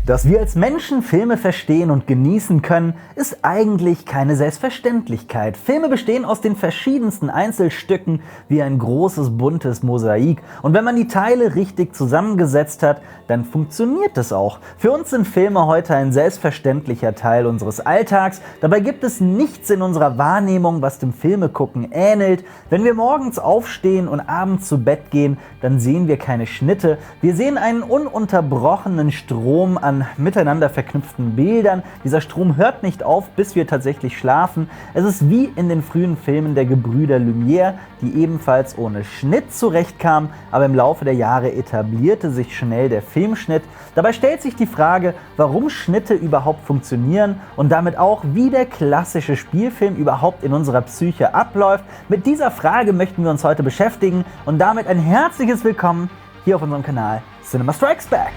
Dass wir als Menschen Filme verstehen und genießen können, ist eigentlich keine Selbstverständlichkeit. Filme bestehen aus den verschiedensten Einzelstücken wie ein großes buntes Mosaik. Und wenn man die Teile richtig zusammengesetzt hat, dann funktioniert es auch. Für uns sind Filme heute ein selbstverständlicher Teil unseres Alltags. Dabei gibt es nichts in unserer Wahrnehmung, was dem Filmegucken ähnelt. Wenn wir morgens aufstehen und abends zu Bett gehen, dann sehen wir keine Schnitte. Wir sehen einen ununterbrochenen Strom an miteinander verknüpften Bildern. Dieser Strom hört nicht auf, bis wir tatsächlich schlafen. Es ist wie in den frühen Filmen der Gebrüder Lumière, die ebenfalls ohne Schnitt zurechtkamen, aber im Laufe der Jahre etablierte sich schnell der Filmschnitt. Dabei stellt sich die Frage, warum Schnitte überhaupt funktionieren und damit auch, wie der klassische Spielfilm überhaupt in unserer Psyche abläuft. Mit dieser Frage möchten wir uns heute beschäftigen und damit ein herzliches Willkommen hier auf unserem Kanal Cinema Strikes Back.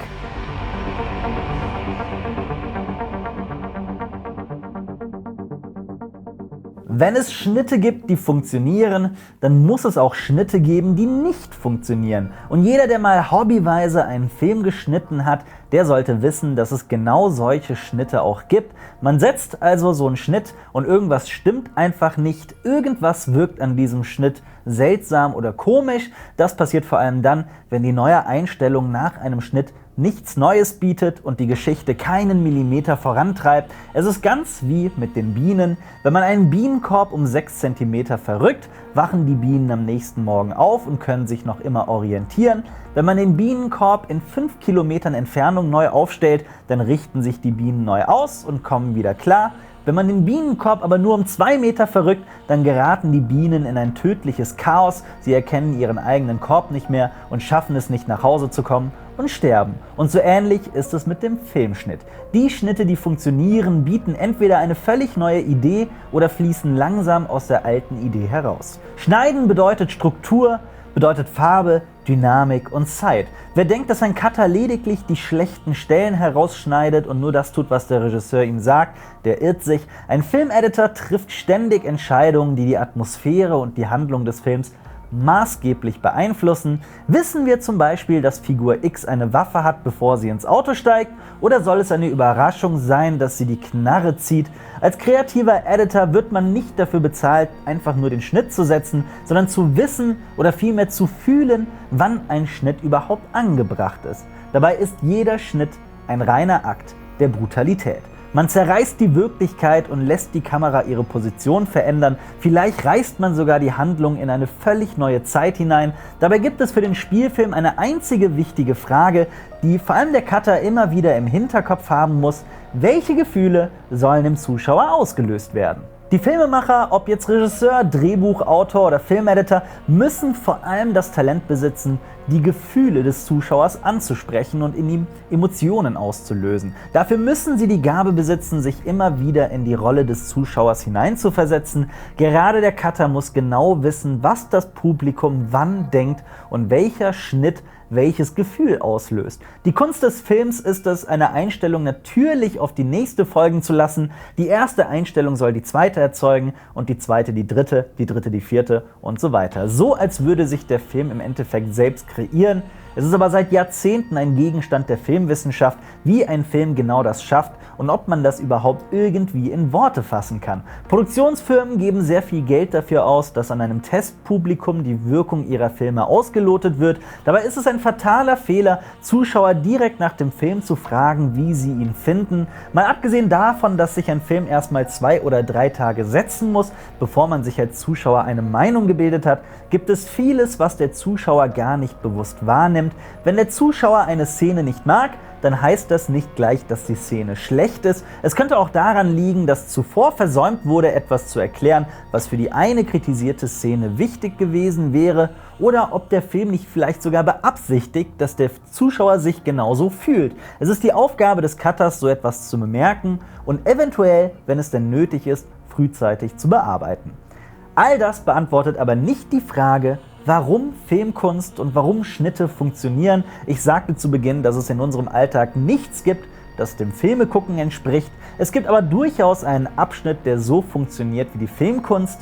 Wenn es Schnitte gibt, die funktionieren, dann muss es auch Schnitte geben, die nicht funktionieren. Und jeder, der mal hobbyweise einen Film geschnitten hat, der sollte wissen, dass es genau solche Schnitte auch gibt. Man setzt also so einen Schnitt und irgendwas stimmt einfach nicht. Irgendwas wirkt an diesem Schnitt seltsam oder komisch. Das passiert vor allem dann, wenn die neue Einstellung nach einem Schnitt nichts Neues bietet und die Geschichte keinen Millimeter vorantreibt. Es ist ganz wie mit den Bienen. Wenn man einen Bienenkorb um 6 cm verrückt, wachen die Bienen am nächsten Morgen auf und können sich noch immer orientieren. Wenn man den Bienenkorb in 5 Kilometern Entfernung neu aufstellt, dann richten sich die Bienen neu aus und kommen wieder klar. Wenn man den Bienenkorb aber nur um 2 Meter verrückt, dann geraten die Bienen in ein tödliches Chaos. Sie erkennen ihren eigenen Korb nicht mehr und schaffen es nicht, nach Hause zu kommen und sterben. Und so ähnlich ist es mit dem Filmschnitt. Die Schnitte, die funktionieren, bieten entweder eine völlig neue Idee oder fließen langsam aus der alten Idee heraus. Schneiden bedeutet Struktur, bedeutet Farbe, Dynamik und Zeit. Wer denkt, dass ein Cutter lediglich die schlechten Stellen herausschneidet und nur das tut, was der Regisseur ihm sagt, der irrt sich. Ein Filmeditor trifft ständig Entscheidungen, die die Atmosphäre und die Handlung des Films maßgeblich beeinflussen. Wissen wir zum Beispiel, dass Figur X eine Waffe hat, bevor sie ins Auto steigt? Oder soll es eine Überraschung sein, dass sie die Knarre zieht? Als kreativer Editor wird man nicht dafür bezahlt, einfach nur den Schnitt zu setzen, sondern zu wissen oder vielmehr zu fühlen, wann ein Schnitt überhaupt angebracht ist. Dabei ist jeder Schnitt ein reiner Akt der Brutalität. Man zerreißt die Wirklichkeit und lässt die Kamera ihre Position verändern. Vielleicht reißt man sogar die Handlung in eine völlig neue Zeit hinein. Dabei gibt es für den Spielfilm eine einzige wichtige Frage, die vor allem der Cutter immer wieder im Hinterkopf haben muss: Welche Gefühle sollen im Zuschauer ausgelöst werden? Die Filmemacher, ob jetzt Regisseur, Drehbuchautor oder Filmeditor, müssen vor allem das Talent besitzen, die Gefühle des Zuschauers anzusprechen und in ihm Emotionen auszulösen. Dafür müssen sie die Gabe besitzen, sich immer wieder in die Rolle des Zuschauers hineinzuversetzen. Gerade der Cutter muss genau wissen, was das Publikum wann denkt und welcher Schnitt welches Gefühl auslöst. Die Kunst des Films ist es, eine Einstellung natürlich auf die nächste folgen zu lassen. Die erste Einstellung soll die zweite erzeugen und die zweite die dritte die vierte und so weiter. So als würde sich der Film im Endeffekt selbst kreieren. Es ist aber seit Jahrzehnten ein Gegenstand der Filmwissenschaft, wie ein Film genau das schafft und ob man das überhaupt irgendwie in Worte fassen kann. Produktionsfirmen geben sehr viel Geld dafür aus, dass an einem Testpublikum die Wirkung ihrer Filme ausgelotet wird. Dabei ist es ein fataler Fehler, Zuschauer direkt nach dem Film zu fragen, wie sie ihn finden. Mal abgesehen davon, dass sich ein Film erstmal 2 oder 3 Tage setzen muss, bevor man sich als Zuschauer eine Meinung gebildet hat, gibt es vieles, was der Zuschauer gar nicht bewusst wahrnimmt. Wenn der Zuschauer eine Szene nicht mag, dann heißt das nicht gleich, dass die Szene schlecht ist. Es könnte auch daran liegen, dass zuvor versäumt wurde, etwas zu erklären, was für die eine kritisierte Szene wichtig gewesen wäre, oder ob der Film nicht vielleicht sogar beabsichtigt, dass der Zuschauer sich genauso fühlt. Es ist die Aufgabe des Cutters, so etwas zu bemerken und eventuell, wenn es denn nötig ist, frühzeitig zu bearbeiten. All das beantwortet aber nicht die Frage, warum Filmkunst und warum Schnitte funktionieren. Ich sagte zu Beginn, dass es in unserem Alltag nichts gibt, das dem Filmegucken entspricht. Es gibt aber durchaus einen Abschnitt, der so funktioniert wie die Filmkunst,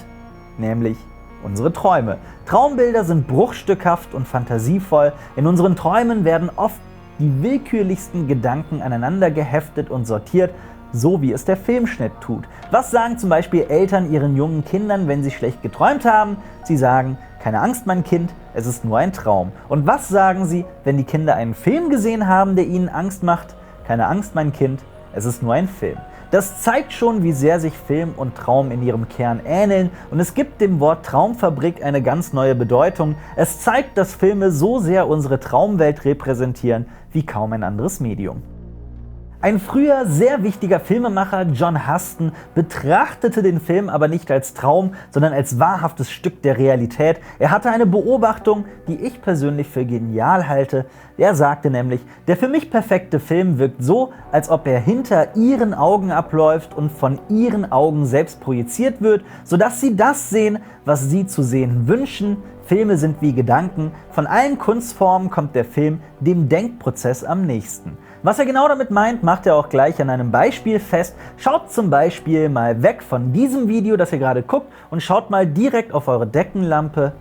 nämlich unsere Träume. Traumbilder sind bruchstückhaft und fantasievoll. In unseren Träumen werden oft die willkürlichsten Gedanken aneinander geheftet und sortiert, so wie es der Filmschnitt tut. Was sagen zum Beispiel Eltern ihren jungen Kindern, wenn sie schlecht geträumt haben? Sie sagen: Keine Angst, mein Kind, es ist nur ein Traum. Und was sagen sie, wenn die Kinder einen Film gesehen haben, der ihnen Angst macht? Keine Angst, mein Kind, es ist nur ein Film. Das zeigt schon, wie sehr sich Film und Traum in ihrem Kern ähneln, und es gibt dem Wort Traumfabrik eine ganz neue Bedeutung. Es zeigt, dass Filme so sehr unsere Traumwelt repräsentieren wie kaum ein anderes Medium. Ein früher sehr wichtiger Filmemacher, John Huston, betrachtete den Film aber nicht als Traum, sondern als wahrhaftes Stück der Realität. Er hatte eine Beobachtung, die ich persönlich für genial halte. Er sagte nämlich: Der für mich perfekte Film wirkt so, als ob er hinter Ihren Augen abläuft und von Ihren Augen selbst projiziert wird, sodass Sie das sehen, was Sie zu sehen wünschen. Filme sind wie Gedanken. Von allen Kunstformen kommt der Film dem Denkprozess am nächsten. Was er genau damit meint, macht er auch gleich an einem Beispiel fest. Schaut zum Beispiel mal weg von diesem Video, das ihr gerade guckt, und schaut mal direkt auf eure Deckenlampe.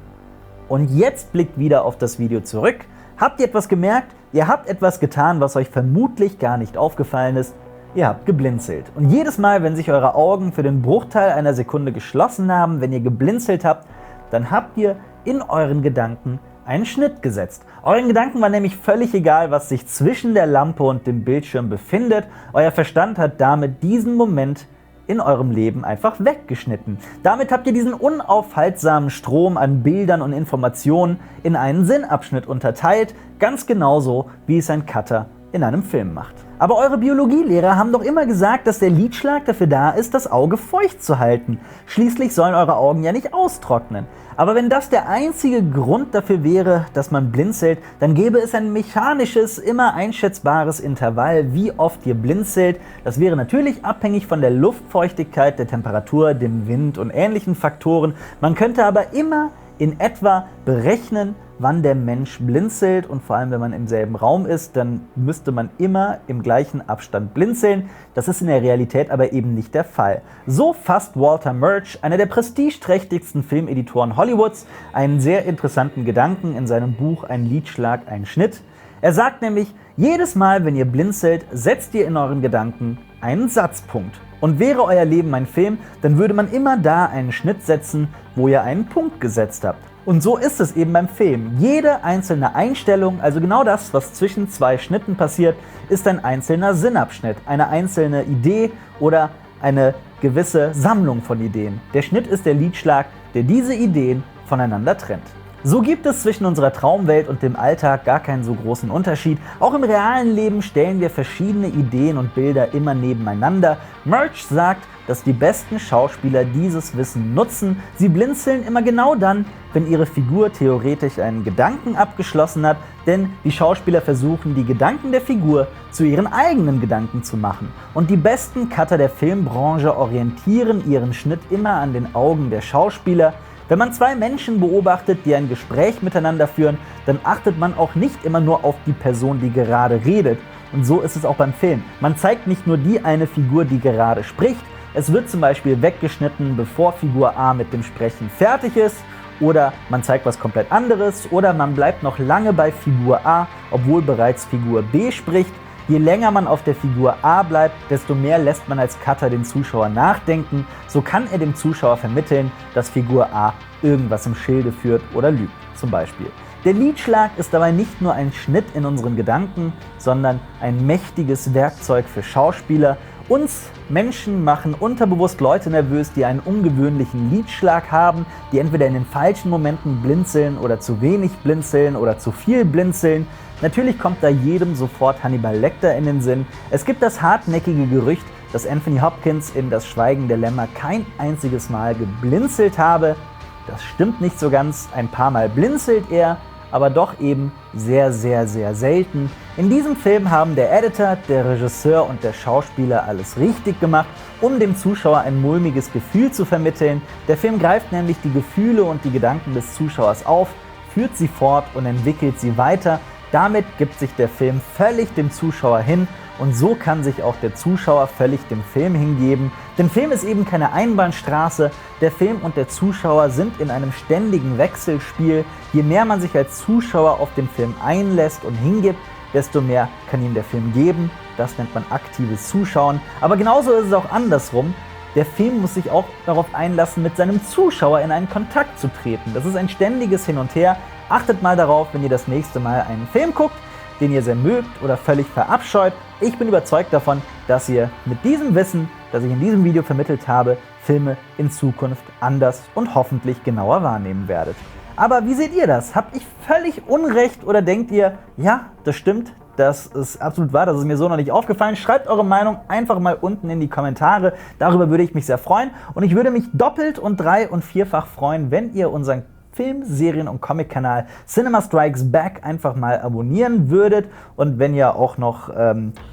Und jetzt blickt wieder auf das Video zurück. Habt ihr etwas gemerkt? Ihr habt etwas getan, was euch vermutlich gar nicht aufgefallen ist. Ihr habt geblinzelt. Und jedes Mal, wenn sich eure Augen für den Bruchteil einer Sekunde geschlossen haben, wenn ihr geblinzelt habt, dann habt ihr in euren Gedanken einen Schnitt gesetzt. Euren Gedanken war nämlich völlig egal, was sich zwischen der Lampe und dem Bildschirm befindet. Euer Verstand hat damit diesen Moment in eurem Leben einfach weggeschnitten. Damit habt ihr diesen unaufhaltsamen Strom an Bildern und Informationen in einen Sinnabschnitt unterteilt, ganz genauso wie es ein Cutter in einem Film macht. Aber eure Biologielehrer haben doch immer gesagt, dass der Lidschlag dafür da ist, das Auge feucht zu halten. Schließlich sollen eure Augen ja nicht austrocknen. Aber wenn das der einzige Grund dafür wäre, dass man blinzelt, dann gäbe es ein mechanisches, immer einschätzbares Intervall, wie oft ihr blinzelt. Das wäre natürlich abhängig von der Luftfeuchtigkeit, der Temperatur, dem Wind und ähnlichen Faktoren. Man könnte aber immer in etwa berechnen, wann der Mensch blinzelt, und vor allem, wenn man im selben Raum ist, dann müsste man immer im gleichen Abstand blinzeln. Das ist in der Realität aber eben nicht der Fall. So fasst Walter Murch, einer der prestigeträchtigsten Filmeditoren Hollywoods, einen sehr interessanten Gedanken in seinem Buch Ein Lidschlag, ein Schnitt. Er sagt nämlich: Jedes Mal, wenn ihr blinzelt, setzt ihr in euren Gedanken einen Satzpunkt. Und wäre euer Leben ein Film, dann würde man immer da einen Schnitt setzen, wo ihr einen Punkt gesetzt habt. Und so ist es eben beim Film. Jede einzelne Einstellung, also genau das, was zwischen zwei Schnitten passiert, ist ein einzelner Sinnabschnitt, eine einzelne Idee oder eine gewisse Sammlung von Ideen. Der Schnitt ist der Lidschlag, der diese Ideen voneinander trennt. So gibt es zwischen unserer Traumwelt und dem Alltag gar keinen so großen Unterschied. Auch im realen Leben stellen wir verschiedene Ideen und Bilder immer nebeneinander. Murch sagt, dass die besten Schauspieler dieses Wissen nutzen. Sie blinzeln immer genau dann, wenn ihre Figur theoretisch einen Gedanken abgeschlossen hat, denn die Schauspieler versuchen, die Gedanken der Figur zu ihren eigenen Gedanken zu machen. Und die besten Cutter der Filmbranche orientieren ihren Schnitt immer an den Augen der Schauspieler. Wenn man zwei Menschen beobachtet, die ein Gespräch miteinander führen, dann achtet man auch nicht immer nur auf die Person, die gerade redet. Und so ist es auch beim Film. Man zeigt nicht nur die eine Figur, die gerade spricht. Es wird zum Beispiel weggeschnitten, bevor Figur A mit dem Sprechen fertig ist. Oder man zeigt was komplett anderes. Oder man bleibt noch lange bei Figur A, obwohl bereits Figur B spricht. Je länger man auf der Figur A bleibt, desto mehr lässt man als Cutter den Zuschauer nachdenken. So kann er dem Zuschauer vermitteln, dass Figur A irgendwas im Schilde führt oder lügt, zum Beispiel. Der Lidschlag ist dabei nicht nur ein Schnitt in unseren Gedanken, sondern ein mächtiges Werkzeug für Schauspieler. Uns Menschen machen unterbewusst Leute nervös, die einen ungewöhnlichen Lidschlag haben, die entweder in den falschen Momenten blinzeln oder zu wenig blinzeln oder zu viel blinzeln. Natürlich kommt da jedem sofort Hannibal Lecter in den Sinn. Es gibt das hartnäckige Gerücht, dass Anthony Hopkins in Das Schweigen der Lämmer kein einziges Mal geblinzelt habe. Das stimmt nicht so ganz, ein paar Mal blinzelt er, aber doch eben sehr, sehr, sehr selten. In diesem Film haben der Editor, der Regisseur und der Schauspieler alles richtig gemacht, um dem Zuschauer ein mulmiges Gefühl zu vermitteln. Der Film greift nämlich die Gefühle und die Gedanken des Zuschauers auf, führt sie fort und entwickelt sie weiter. Damit gibt sich der Film völlig dem Zuschauer hin, und so kann sich auch der Zuschauer völlig dem Film hingeben. Denn Film ist eben keine Einbahnstraße. Der Film und der Zuschauer sind in einem ständigen Wechselspiel. Je mehr man sich als Zuschauer auf den Film einlässt und hingibt, desto mehr kann ihm der Film geben. Das nennt man aktives Zuschauen. Aber genauso ist es auch andersrum. Der Film muss sich auch darauf einlassen, mit seinem Zuschauer in einen Kontakt zu treten. Das ist ein ständiges Hin und Her. Achtet mal darauf, wenn ihr das nächste Mal einen Film guckt, den ihr sehr mögt oder völlig verabscheut. Ich bin überzeugt davon, dass ihr mit diesem Wissen, das ich in diesem Video vermittelt habe, Filme in Zukunft anders und hoffentlich genauer wahrnehmen werdet. Aber wie seht ihr das? Habt ich völlig Unrecht oder denkt ihr, ja, das stimmt, das ist absolut wahr, das ist mir so noch nicht aufgefallen? Schreibt eure Meinung einfach mal unten in die Kommentare. Darüber würde ich mich sehr freuen. Und ich würde mich doppelt und drei- und vierfach freuen, wenn ihr unseren Film-, Serien- und Comic-Kanal Cinema Strikes Back einfach mal abonnieren würdet. Und wenn ihr auch noch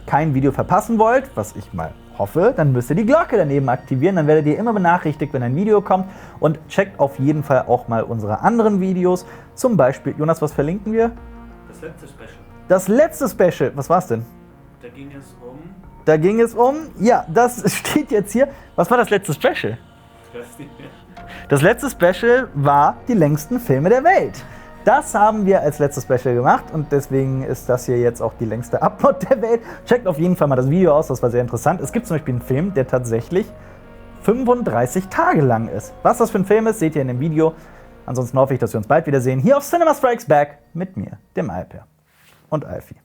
kein Video verpassen wollt, was ich mal hoffe, dann müsst ihr die Glocke daneben aktivieren. Dann werdet ihr immer benachrichtigt, wenn ein Video kommt. Und checkt auf jeden Fall auch mal unsere anderen Videos. Zum Beispiel, Jonas, was verlinken wir? Das letzte Special. Das letzte Special, was war's denn? Da ging es um, ja, das steht jetzt hier. Was war das letzte Special? Ich weiß nicht mehr. Das letzte Special war die längsten Filme der Welt. Das haben wir als letztes Special gemacht und deswegen ist das hier jetzt auch die längste Upload der Welt. Checkt auf jeden Fall mal das Video aus, das war sehr interessant. Es gibt zum Beispiel einen Film, der tatsächlich 35 Tage lang ist. Was das für ein Film ist, seht ihr in dem Video. Ansonsten hoffe ich, dass wir uns bald wiedersehen hier auf Cinema Strikes Back mit mir, dem Alper und Alfie.